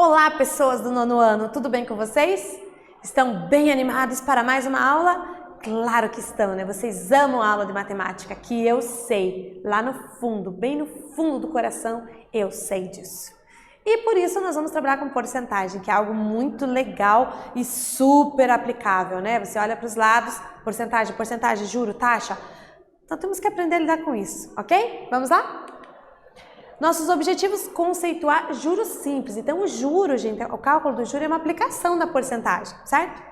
Olá, pessoas do nono ano, tudo bem com vocês? Estão bem animados para mais uma aula? Claro que estão, né? Vocês amam a aula de matemática, que eu sei, lá no fundo, bem no fundo do coração, eu sei disso. E por isso nós vamos trabalhar com porcentagem, que é algo muito legal e super aplicável, né? Você olha para os lados, porcentagem, juro, taxa. Então temos que aprender a lidar com isso, ok? Vamos lá? Nossos objetivos, conceituar juros simples. Então o juro, gente, o cálculo do juro é uma aplicação da porcentagem, certo?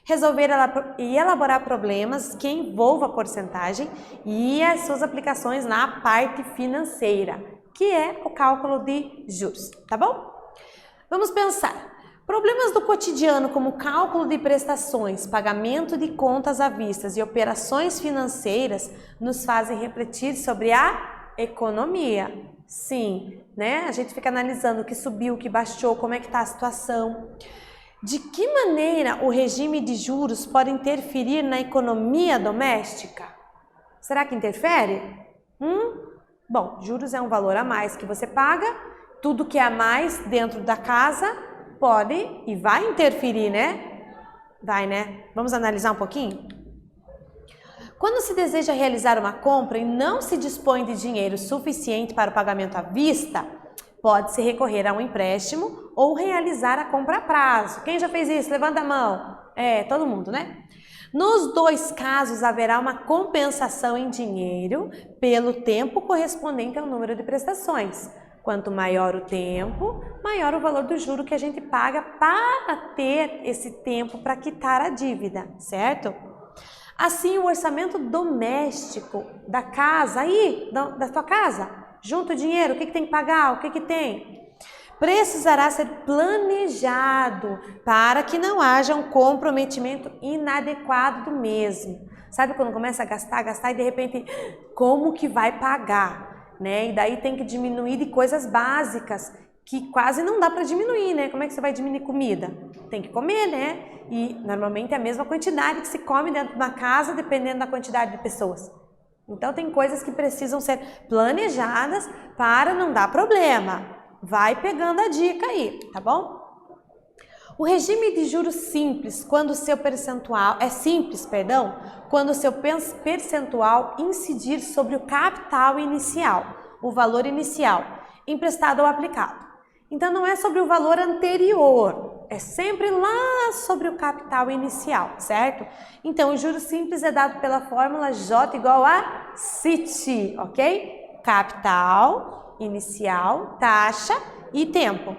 Resolver e elaborar problemas que envolvam a porcentagem e as suas aplicações na parte financeira, que é o cálculo de juros, tá bom? Vamos pensar. Problemas do cotidiano como cálculo de prestações, pagamento de contas à vista e operações financeiras nos fazem refletir sobre a economia. Sim, né? A gente fica analisando o que subiu, o que baixou, como é que está a situação. De que maneira o regime de juros pode interferir na economia doméstica? Será que interfere? Bom, juros é um valor a mais que você paga, tudo que é a mais dentro da casa pode e vai interferir, né? Vai, né? Vamos analisar um pouquinho? Quando se deseja realizar uma compra e não se dispõe de dinheiro suficiente para o pagamento à vista, pode-se recorrer a um empréstimo ou realizar a compra a prazo. Quem já fez isso? Levanta a mão. Todo mundo, né? Nos dois casos, haverá uma compensação em dinheiro pelo tempo correspondente ao número de prestações. Quanto maior o tempo, maior o valor do juro que a gente paga para ter esse tempo para quitar a dívida, certo? Assim, o orçamento doméstico da casa, da tua casa, junta o dinheiro, o que tem que pagar, o que tem, precisará ser planejado para que não haja um comprometimento inadequado do mesmo. Sabe quando começa a gastar e de repente, como que vai pagar, né? E daí tem que diminuir de coisas básicas que quase não dá para diminuir, né? Como é que você vai diminuir comida? Tem que comer, né? E normalmente é a mesma quantidade que se come dentro de uma casa, dependendo da quantidade de pessoas. Então tem coisas que precisam ser planejadas para não dar problema. Vai pegando a dica aí, tá bom? O regime de juros simples, quando o seu percentual quando o seu percentual incidir sobre o capital inicial, o valor inicial, emprestado ou aplicado. Então não é sobre o valor anterior, é sempre lá sobre o capital inicial, certo? Então o juros simples é dado pela fórmula J igual a CIT, ok? Capital inicial, taxa e tempo.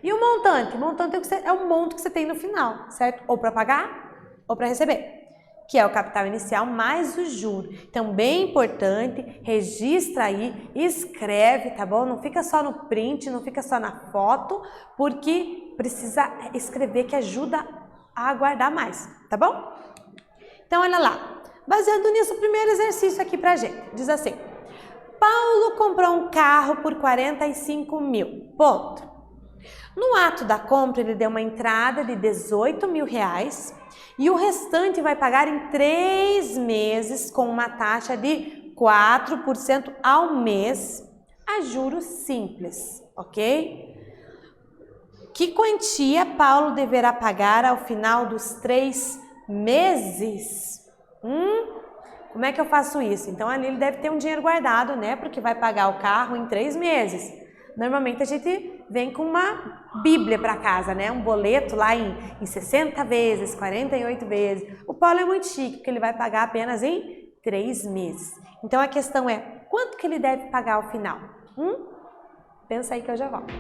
E o montante? O montante é o monto que você tem no final, certo? Ou para pagar ou para receber, que é o capital inicial mais o juro. Então, bem importante, registra aí, escreve, tá bom? Não fica só no print, não fica só na foto, porque precisa escrever que ajuda a guardar mais, tá bom? Então, olha lá. Baseado nisso, o primeiro exercício aqui pra gente. Diz assim: Paulo comprou um carro por 45 mil, ponto. No ato da compra, ele deu uma entrada de 18 mil reais e o restante vai pagar em 3 meses com uma taxa de 4% ao mês a juros simples, ok? Que quantia Paulo deverá pagar ao final dos 3 meses? Como é que eu faço isso? Então ali ele deve ter um dinheiro guardado, né? Porque vai pagar o carro em 3 meses. Normalmente a gente vem com uma bíblia para casa, né? Um boleto lá em 60 vezes, 48 vezes. O Paulo é muito chique, porque ele vai pagar apenas em 3 meses. Então a questão é, quanto que ele deve pagar ao final? Pensa aí que eu já volto.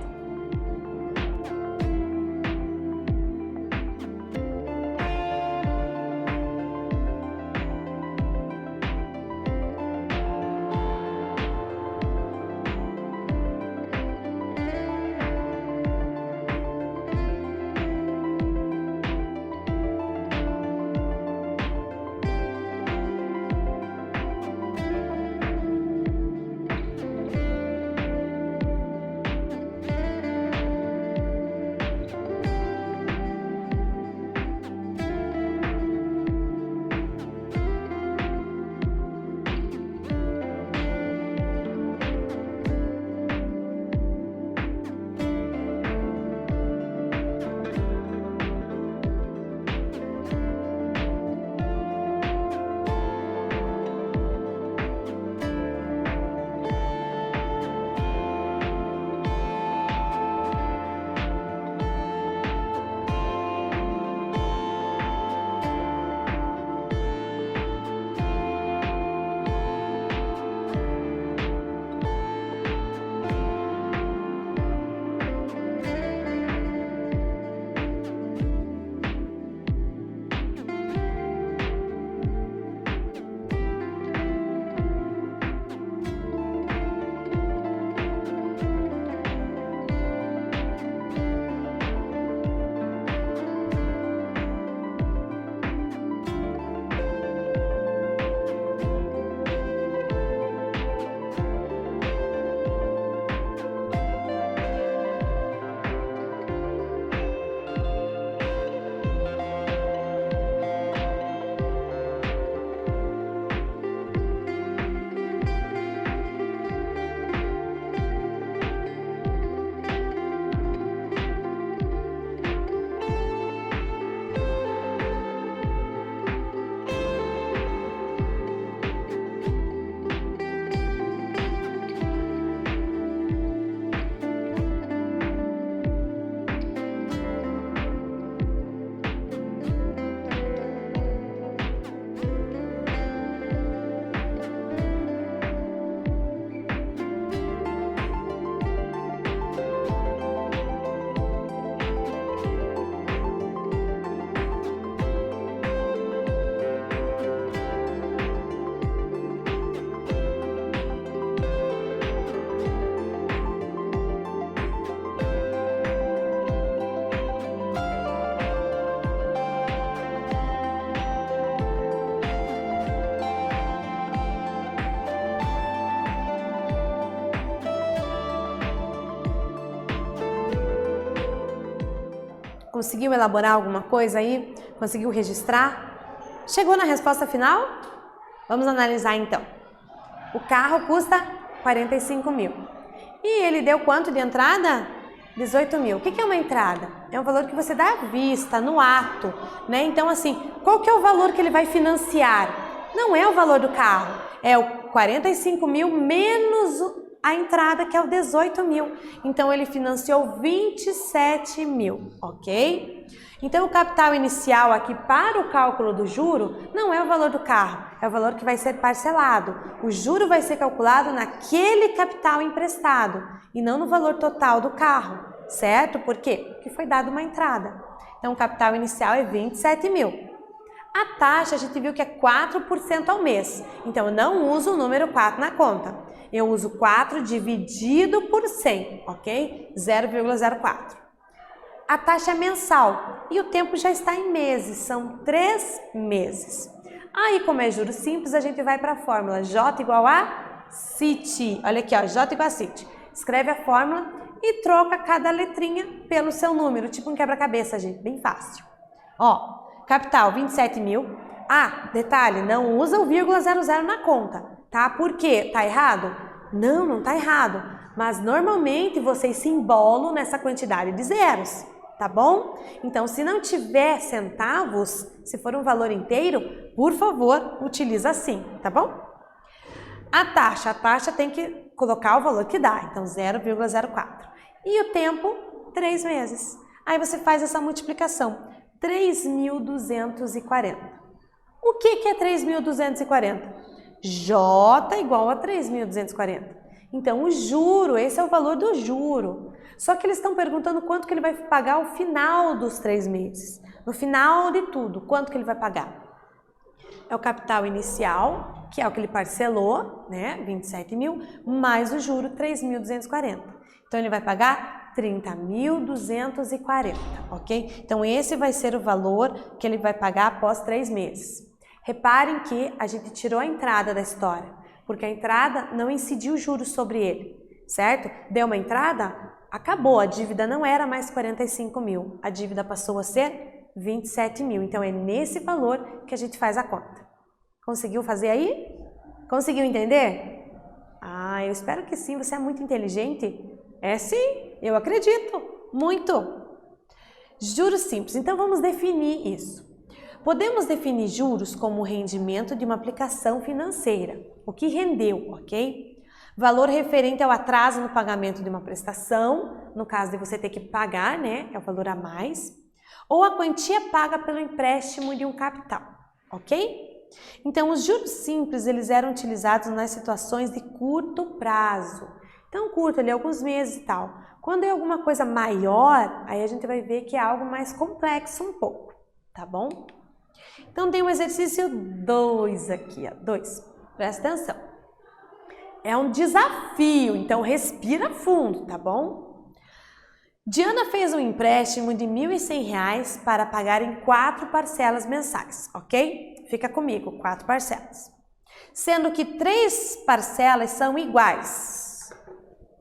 Conseguiu elaborar alguma coisa aí? Conseguiu registrar? Chegou na resposta final? Vamos analisar então. O carro custa 45 mil. E ele deu quanto de entrada? 18 mil. O que é uma entrada? É um valor que você dá à vista, no ato, né? Então, assim, qual que é o valor que ele vai financiar? Não é o valor do carro, é o 45 mil menos a entrada, que é o 18 mil. Então, ele financiou 27 mil, ok? Então, o capital inicial aqui para o cálculo do juro não é o valor do carro, é o valor que vai ser parcelado. O juro vai ser calculado naquele capital emprestado e não no valor total do carro, certo? Por quê? Porque foi dada uma entrada. Então, o capital inicial é 27 mil. A taxa a gente viu que é 4% ao mês, então eu não uso o número 4 na conta. Eu uso 4 dividido por 100, ok? 0,04. A taxa é mensal e o tempo já está em meses, são 3 meses. Aí, como é juros simples, a gente vai para a fórmula J igual a CIT. Olha aqui, ó, J igual a CIT. Escreve a fórmula e troca cada letrinha pelo seu número, tipo um quebra-cabeça, gente, bem fácil. Ó, capital 27 mil. Ah, detalhe, não usa o 0,00 na conta, tá? Por quê? Tá errado? Não, não tá errado. Mas normalmente vocês se embolam nessa quantidade de zeros, tá bom? Então, se não tiver centavos, se for um valor inteiro, por favor, utiliza assim, tá bom? A taxa tem que colocar o valor que dá, então 0,04. E o tempo, 3 meses. Aí você faz essa multiplicação, 3.240. O que é 3.240? J igual a 3.240. Então, o juro, esse é o valor do juro. Só que eles estão perguntando quanto que ele vai pagar ao final dos 3 meses. No final de tudo, quanto que ele vai pagar? É o capital inicial, que é o que ele parcelou, né, 27 mil, mais o juro, 3.240. Então, ele vai pagar 30.240, ok? Então, esse vai ser o valor que ele vai pagar após 3 meses. Reparem que a gente tirou a entrada da história, porque a entrada não incidiu juros sobre ele, certo? Deu uma entrada, acabou, a dívida não era mais 45 mil, a dívida passou a ser 27 mil. Então, é nesse valor que a gente faz a conta. Conseguiu fazer aí? Conseguiu entender? Ah, eu espero que sim, você é muito inteligente. É sim, eu acredito, muito. Juros simples, então vamos definir isso. Podemos definir juros como o rendimento de uma aplicação financeira, o que rendeu, ok? Valor referente ao atraso no pagamento de uma prestação, no caso de você ter que pagar, né, é o valor a mais, ou a quantia paga pelo empréstimo de um capital, ok? Então, os juros simples, eles eram utilizados nas situações de curto prazo. Então, curto ali, alguns meses e tal. Quando é alguma coisa maior, aí a gente vai ver que é algo mais complexo um pouco, tá bom? Então, tem o exercício 2 aqui, ó, 2. Presta atenção. É um desafio, então respira fundo, tá bom? Diana fez um empréstimo de R$ 1.100 para pagar em 4 parcelas mensais, ok? Fica comigo, 4 parcelas. Sendo que 3 parcelas são iguais.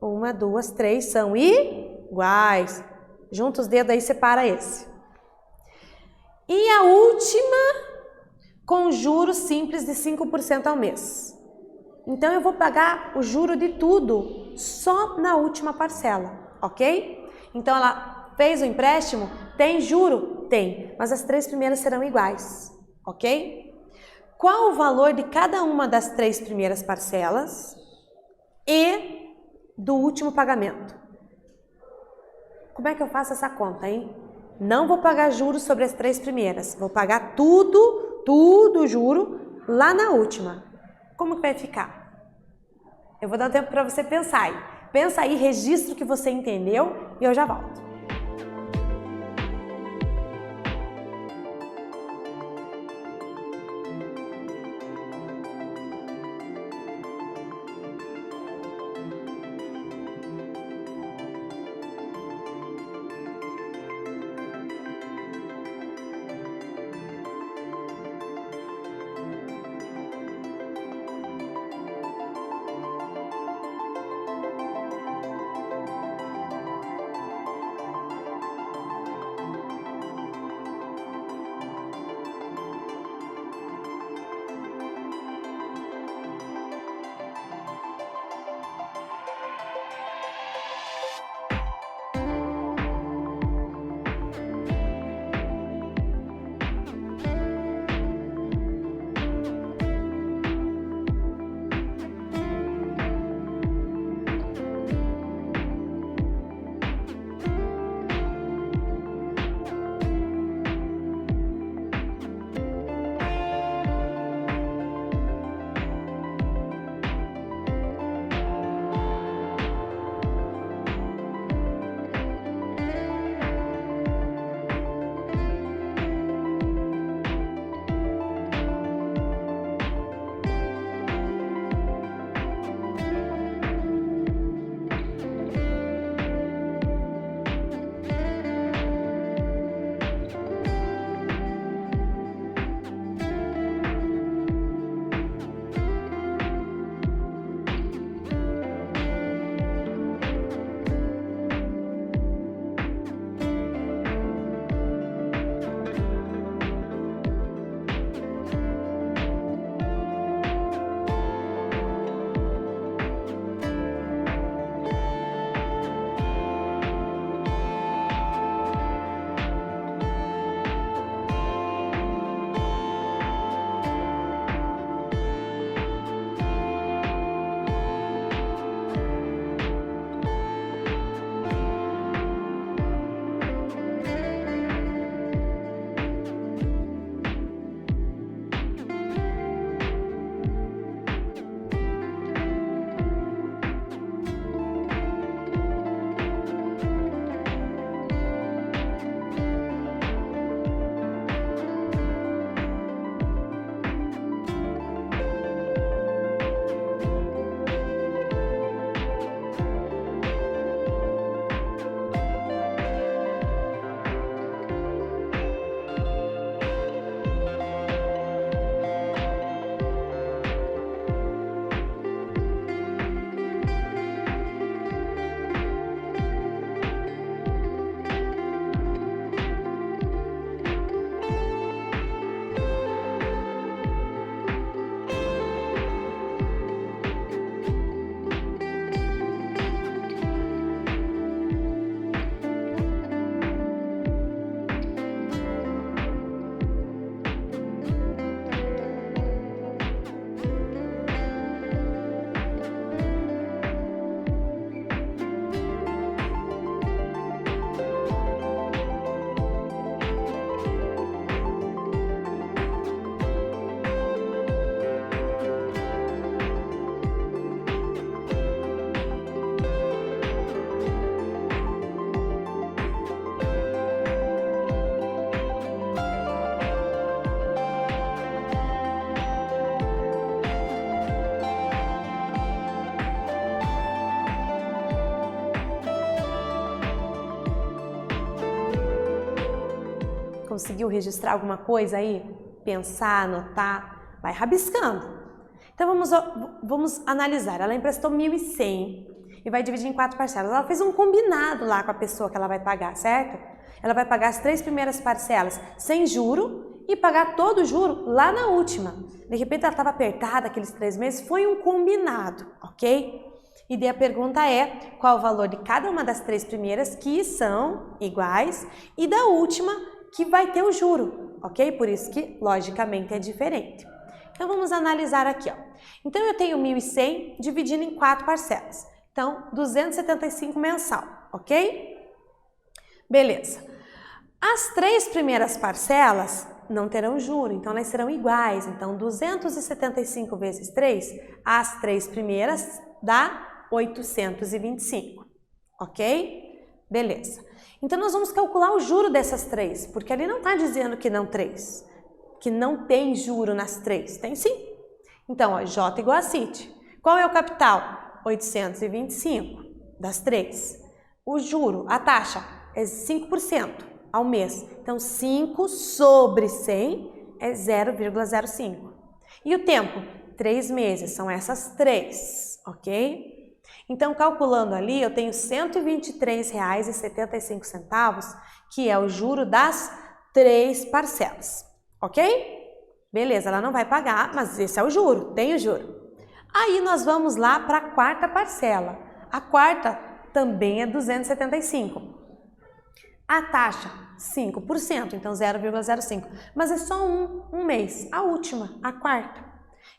1, 2, 3 são iguais. Junta os dedos aí, separa esse. E a última com juros simples de 5% ao mês. Então, eu vou pagar o juro de tudo só na última parcela, ok? Então, ela fez o empréstimo, tem juro? Tem, mas as 3 primeiras serão iguais, ok? Qual o valor de cada uma das 3 primeiras parcelas e do último pagamento? Como é que eu faço essa conta, hein? Não vou pagar juros sobre as 3 primeiras, vou pagar tudo o juro lá na última. Como que vai ficar? Eu vou dar um tempo para você pensar aí. Pensa aí, registra o que você entendeu e eu já volto. Conseguiu registrar alguma coisa aí? Pensar, anotar? Vai rabiscando. Então vamos analisar. Ela emprestou 1.100 e vai dividir em 4 parcelas. Ela fez um combinado lá com a pessoa que ela vai pagar, certo? Ela vai pagar as 3 primeiras parcelas sem juro e pagar todo o juro lá na última. De repente ela estava apertada aqueles 3 meses, foi um combinado, ok? E daí a pergunta é, qual o valor de cada uma das 3 primeiras que são iguais e da última que vai ter o juro, ok? Por isso que, logicamente, é diferente. Então, vamos analisar aqui, ó. Então, eu tenho 1.100 dividido em 4 parcelas. Então, 275 mensal, ok? Beleza. As 3 primeiras parcelas não terão juro, então elas serão iguais. Então, 275 vezes 3, as 3 primeiras dá 825, ok? Beleza. Então, nós vamos calcular o juro dessas 3, porque ali não está dizendo que não tem juro nas 3. Tem sim. Então, ó, J igual a CIT. Qual é o capital? 825 das 3. O juro, a taxa, é 5% ao mês. Então, 5 sobre 100 é 0,05. E o tempo? 3 meses, são essas 3, ok? Então, calculando ali, eu tenho R$ 123,75, que é o juro das 3 parcelas, ok? Beleza, ela não vai pagar, mas esse é o juro, tem o juro. Aí, nós vamos lá para a 4ª parcela. A 4ª também é 275. A taxa, 5%, então 0,05. Mas é só um mês, a última, a 4ª.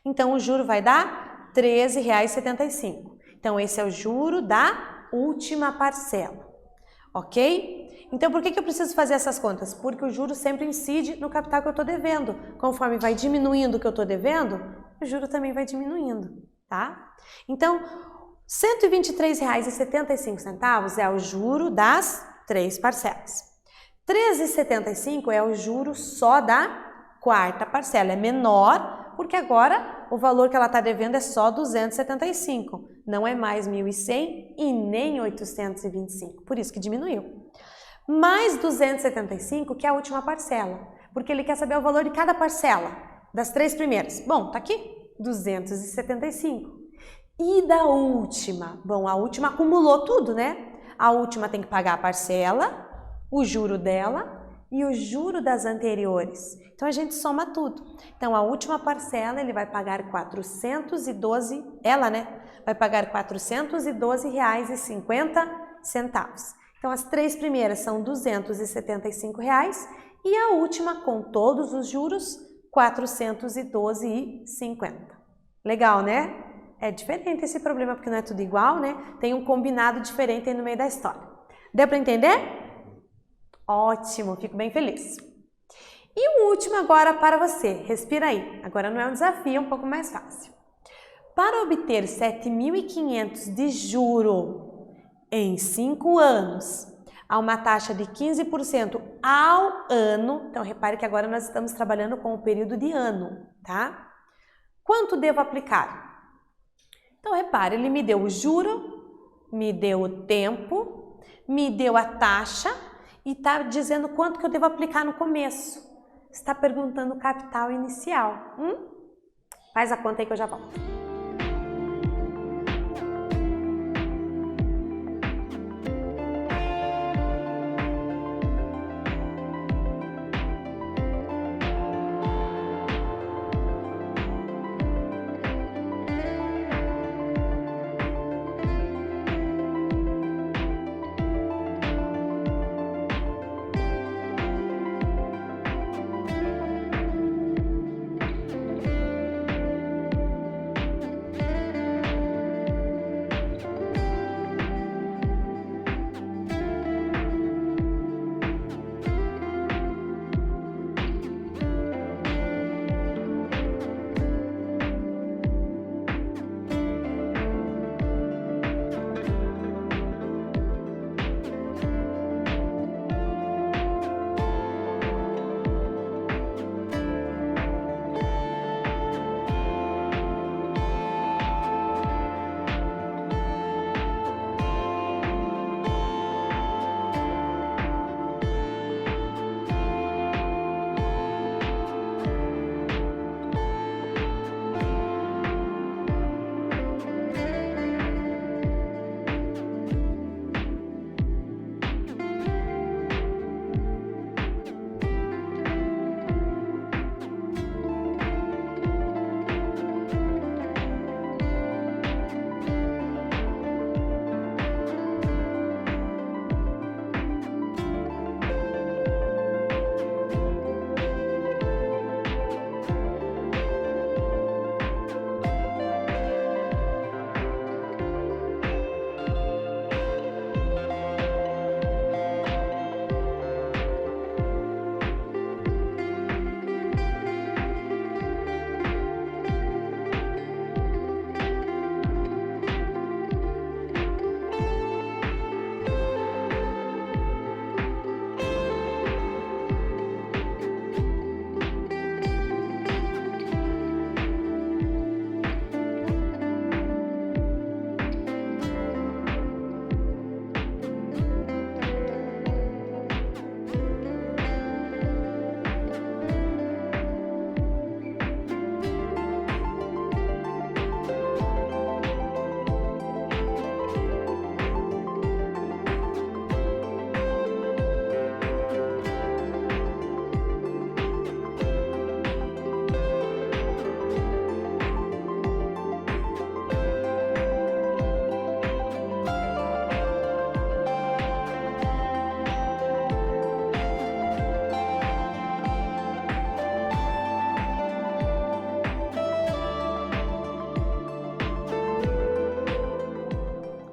Então, o juro vai dar R$ 13,75. Então, esse é o juro da última parcela, ok? Então, por que eu preciso fazer essas contas? Porque o juro sempre incide no capital que eu estou devendo. Conforme vai diminuindo o que eu estou devendo, o juro também vai diminuindo, tá? Então, R$ 123,75 é o juro das 3 parcelas. R$ 13,75 é o juro só da 4ª parcela, é menor, porque agora o valor que ela está devendo é só 275, não é mais 1.100 e nem 825, por isso que diminuiu. Mais 275, que é a última parcela, porque ele quer saber o valor de cada parcela, das 3 primeiras. Bom, tá aqui, 275. E da última? Bom, a última acumulou tudo, né? A última tem que pagar a parcela, o juro dela e o juro das anteriores. Então, a gente soma tudo. Então, a última parcela, ele vai pagar 412, ela, né? Vai pagar R$ 412,50. Então, as 3 primeiras são R$ 275 e a última, com todos os juros, R$ 412,50. Legal, né? É diferente esse problema, porque não é tudo igual, né? Tem um combinado diferente aí no meio da história. Deu para entender? Ótimo, fico bem feliz. E o último agora para você, respira aí. Agora não é um desafio, é um pouco mais fácil. Para obter 7.500 de juro em 5 anos, a uma taxa de 15% ao ano, então repare que agora nós estamos trabalhando com o período de ano, tá? Quanto devo aplicar? Então repare, ele me deu o juro, me deu o tempo, me deu a taxa e está dizendo quanto que eu devo aplicar no começo. Está perguntando o capital inicial. Faz a conta aí que eu já volto.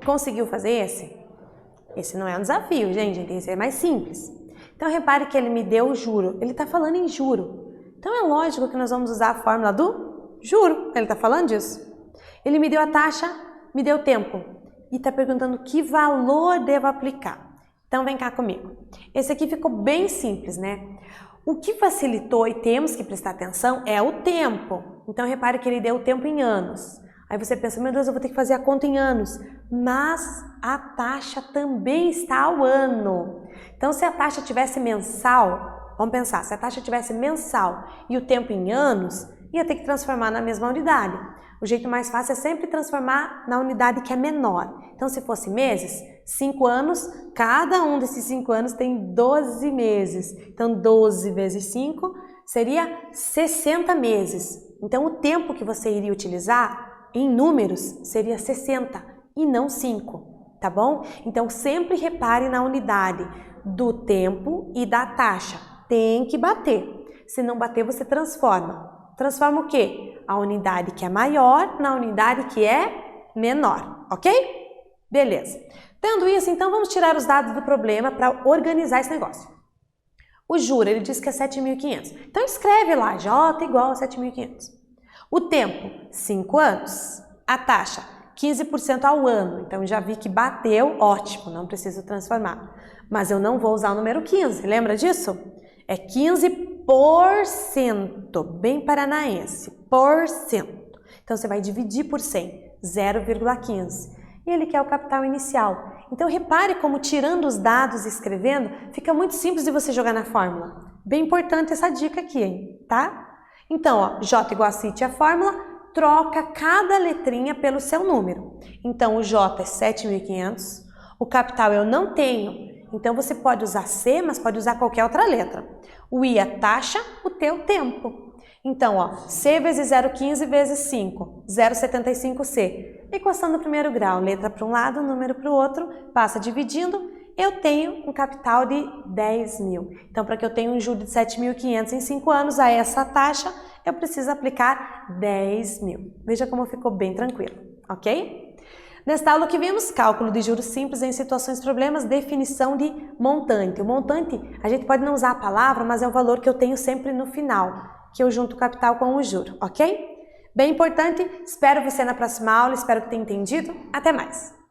Conseguiu fazer esse? Esse não é um desafio, gente, tem que ser mais simples. Então, repare que ele me deu o juro. Ele está falando em juro. Então, é lógico que nós vamos usar a fórmula do juro. Ele está falando disso. Ele me deu a taxa, me deu o tempo. E está perguntando que valor devo aplicar. Então, vem cá comigo. Esse aqui ficou bem simples, né? O que facilitou e temos que prestar atenção é o tempo. Então, repare que ele deu o tempo em anos. Aí você pensa, meu Deus, eu vou ter que fazer a conta em anos. Mas a taxa também está ao ano. Então, se a taxa tivesse mensal, vamos pensar, se a taxa tivesse mensal e o tempo em anos, ia ter que transformar na mesma unidade. O jeito mais fácil é sempre transformar na unidade que é menor. Então, se fosse meses, 5 anos, cada um desses 5 anos tem 12 meses. Então, 12 vezes 5 seria 60 meses. Então, o tempo que você iria utilizar em números seria 60 e não 5, tá bom? Então, sempre repare na unidade do tempo e da taxa. Tem que bater. Se não bater, você transforma. Transforma o quê? A unidade que é maior na unidade que é menor, ok? Beleza. Tendo isso, então, vamos tirar os dados do problema para organizar esse negócio. O juro, ele diz que é 7.500. Então, escreve lá, J igual a 7.500. O tempo, 5 anos. A taxa, 15% ao ano. Então, já vi que bateu, ótimo, não preciso transformar. Mas eu não vou usar o número 15, lembra disso? É 15%, bem paranaense, por cento. Então, você vai dividir por 100, 0,15. E ele quer o capital inicial. Então, repare como tirando os dados e escrevendo, fica muito simples de você jogar na fórmula. Bem importante essa dica aqui, hein? Tá? Então, ó, J igual a CIT é a fórmula, troca cada letrinha pelo seu número. Então, o J é 7.500, o capital eu não tenho, então você pode usar C, mas pode usar qualquer outra letra. O I é taxa, o T é o tempo. Então, ó, C vezes 0,15 vezes 5, 0,75C. Equação do primeiro grau, letra para um lado, número para o outro, passa dividindo, eu tenho um capital de 10.000. Então, para que eu tenha um juro de 7.500 em 5 anos a essa taxa, eu preciso aplicar 10.000. Veja como ficou bem tranquilo, ok? Nesta aula que vimos, cálculo de juros simples em situações problemas, definição de montante. O montante, a gente pode não usar a palavra, mas é o valor que eu tenho sempre no final, que eu junto o capital com o juro, ok? Bem importante, espero você na próxima aula, espero que tenha entendido. Até mais!